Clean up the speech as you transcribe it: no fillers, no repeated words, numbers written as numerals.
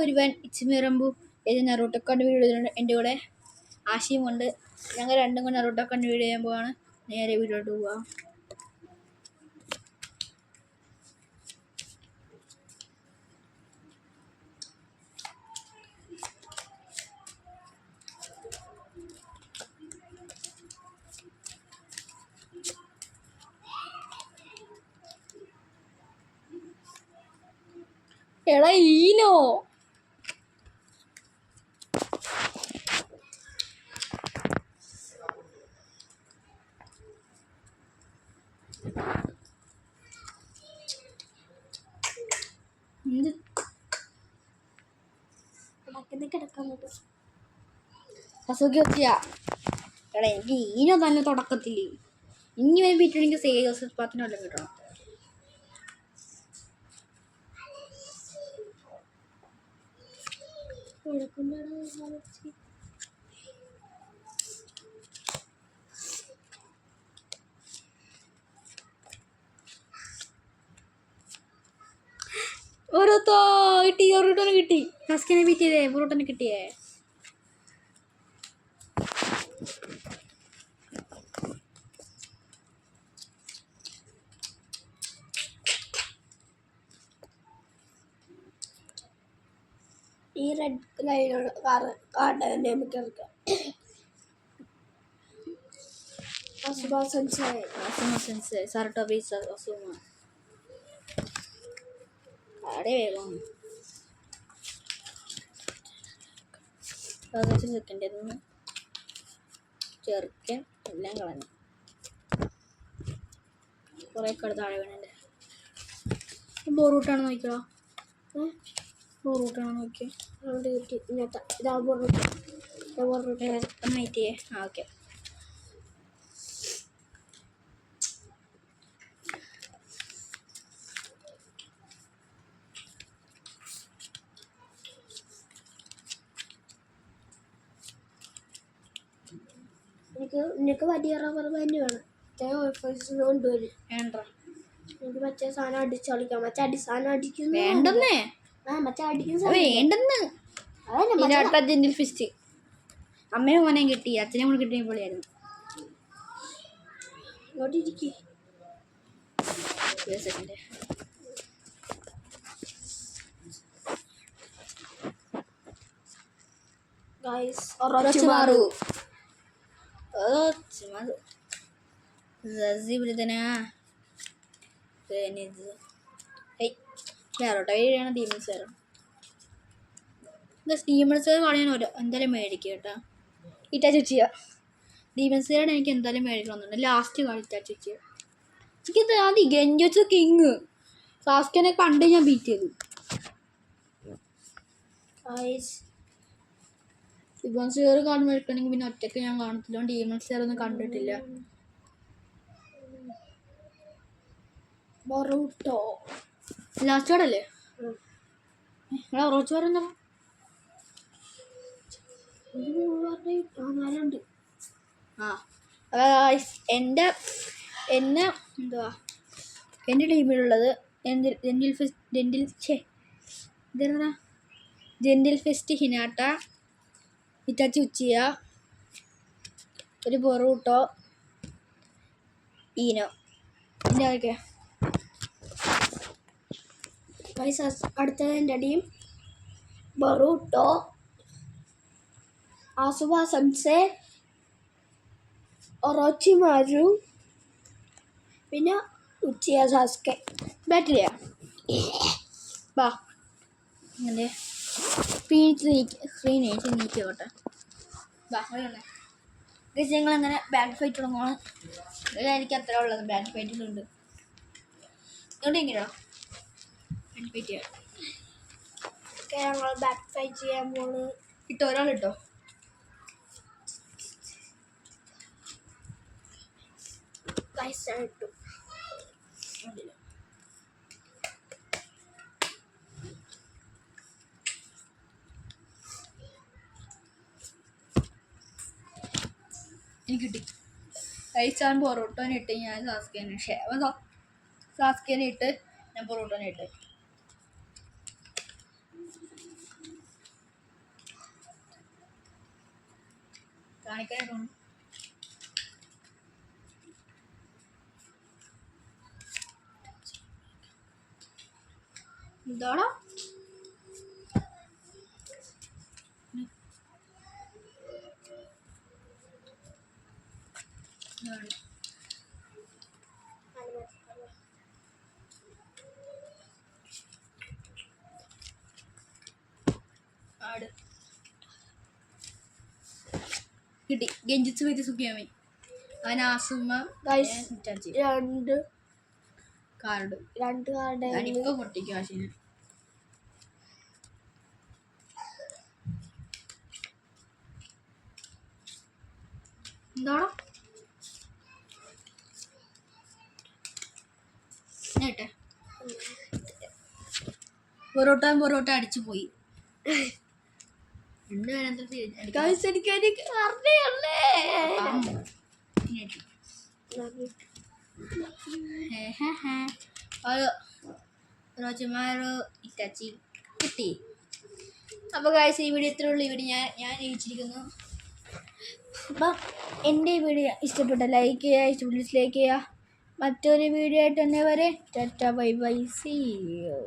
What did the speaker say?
ഒരുവൻ ഇച്ചിമിറമ്പു ഏത് നറൂട്ടോക്കാണ്ട് വീഡിയോ എൻ്റെ കൂടെ ആശയും കൊണ്ട് ഞങ്ങൾ രണ്ടും കൊണ്ട് നറൂട്ടോക്കാണ്ട് വീഡിയോ ചെയ്യാൻ പോവാണ്. നേരെ വീഡിയോട്ട് പോവാം. എടാ ഈനോ അസുഖി വെച്ചിയാ. എടാ എനിക്ക് ഈനോ തന്നെ തുടക്കത്തില്ല. ഇനി വരെ പറ്റും എനിക്ക് സേവത്തിനെല്ലാം കിട്ടണം. ഓരോത്തോ കിട്ടി, ഓരോട്ടോനെ കിട്ടി. ഫസ്റ്റിനെ പറ്റിയതേ ഓരോട്ടനെ കിട്ടിയേ. ഈ റെഡ് ലൈനോട് കാർഡ് മിക്കർക്ക് സാർട്ടോ പീസ അസുഖ അവിടെ വേഗം 15 സെക്കൻഡ് ഒന്ന് ചെറുക്കൻ എല്ലാം കളഞ്ഞു. കുറേ കട താഴെ വേണേ. ബോറൂട്ടാണ് നോക്കിയോ, ബോറൂട്ടാണ് നോക്കിയോ. അതുകൊണ്ട് കിട്ടി. ഇന്നത്തെ ഇതാ ബോറൂട്ട് നൈറ്റിയേ. ആ ഓക്കെ. നിനക്ക് വലിയ റബ്ബർ ബാൻഡ് വേണം. കൊണ്ടുവരും. വേണ്ട, എനിക്ക് മറ്റേ സാധനം അടിച്ചു കളിക്കാം. മറ്റേ സാധനം അടിക്കുന്നു. വേണ്ടെന്നേ. മറ്റേ അടിക്കുന്ന വേണ്ടെന്ന്. ജെന്റിൽ ഫിസ്റ്റ് അമ്മയും മോനെ കിട്ടി, അച്ഛനെ കൂടെ കിട്ടിയ പൊളിയായിരുന്നു. ഡീമൺസ് കളയാൻ എന്തായാലും മേടിക്കും കേട്ടോ. ഇറ്റാച്ചുച്ചിയ ഡീമൺസുകാരുടെ എനിക്ക് എന്തായാലും മേടിക്കണമെന്നുണ്ട്. ലാസ്റ്റ് കളി ഇറ്റാച്ചുച്ചിയ. എനിക്കത് ആദ്യം ഗെഞ്ചോച്ച് കിങ് സാസ്കനെ കണ്ട് ഞാൻ ബീറ്റ് ചെയ്തു. ഡീമൺസുകാർ കാണുമ്പോൾ മേടിക്കണമെങ്കിൽ പിന്നെ ഒറ്റയ്ക്ക് ഞാൻ കാണത്തില്ല. ഡീമൺസുകാർ ഒന്നും കണ്ടിട്ടില്ല. ലാസ്റ്റ് കാർഡല്ലേ? റോച്ച് പറയുന്ന എൻ്റെ ടീമിലുള്ളത് ജെന്റിൽ ഫെസ്റ്റ് ഹിനാട്ട, ഇറ്റാച്ചി ഉച്ചിയ, ഒരു ബൊറൂട്ടോ, ഈനോ. എൻ്റെ ആരൊക്കെ? അടുത്തത് എൻ്റെ ടീം ബൊറൂട്ടോ, ആസുബ സൻസെ, ഒറോച്ചിമാരു, പിന്നെ ഉച്ചിയ സാസ്കെ. ബാറ്റില്ല ബാ അങ്ങനെ സ്ക്രീൻ നീക്കോട്ടെ. ബാ ഞങ്ങളങ്ങനെ ബാറ്റ് ഫൈറ്റ് തുടങ്ങുകയാണ്. എനിക്ക് അത്ര ഉള്ളത് ബാറ്റ് ഫൈറ്റിലുണ്ട്. അതുകൊണ്ട് എങ്ങനെയാ ബാറ്റ് ഫൈറ്റ് ചെയ്യാം. ഞങ്ങൾ ബാറ്റ് ഫൈറ്റ് ചെയ്യാൻ പോണ്. ഇട്ടോ, ഒരാളിട്ടോ. ഇട്ടു. എനിക്ക് കിട്ടി. കഴിച്ചാൻ പൊറോട്ടോനെ ഇട്ട് ഞാൻ സാസ്കേനെ ഇട്ട് ഞാൻ പൊറോട്ടോനെ ഇട്ട്. കാണിക്കാനായിട്ടുണ്ട്. എന്താടാ ആട് കിട്ടി. ഗെഞ്ചിച്ച് വെച്ച് സുഖിയാമി അനാസുമ Guys, രണ്ട് കാർഡ് കാർഡ് ഞാനിപ്പോ പൊട്ടിക്കും ആശിന്. എന്താണോ കേട്ടെ പൊറോട്ട അടിച്ചു പോയി. Guys, എനിക്ക് അറിയല്ലേ റോജമാരോ ഇറ്റാച്ചി കിട്ടി. അപ്പോൾ ഗായ്സ് ഈ വീഡിയോ ഇത്രേ ഉള്ളൂ. ഈ വീഡിയോ ഞാൻ ജയിച്ചിരിക്കുന്നു. അപ്പം എൻ്റെ ഈ വീഡിയോ ഇഷ്ടപ്പെട്ട ലൈക്ക് ചെയ്യുക, ഇഷ്ടപ്പെട്ട ഡിസ്ലൈക്ക് ചെയ്യുക. മറ്റൊരു വീഡിയോ ആയിട്ട് തന്നെ വരെ tata bye bye, see U.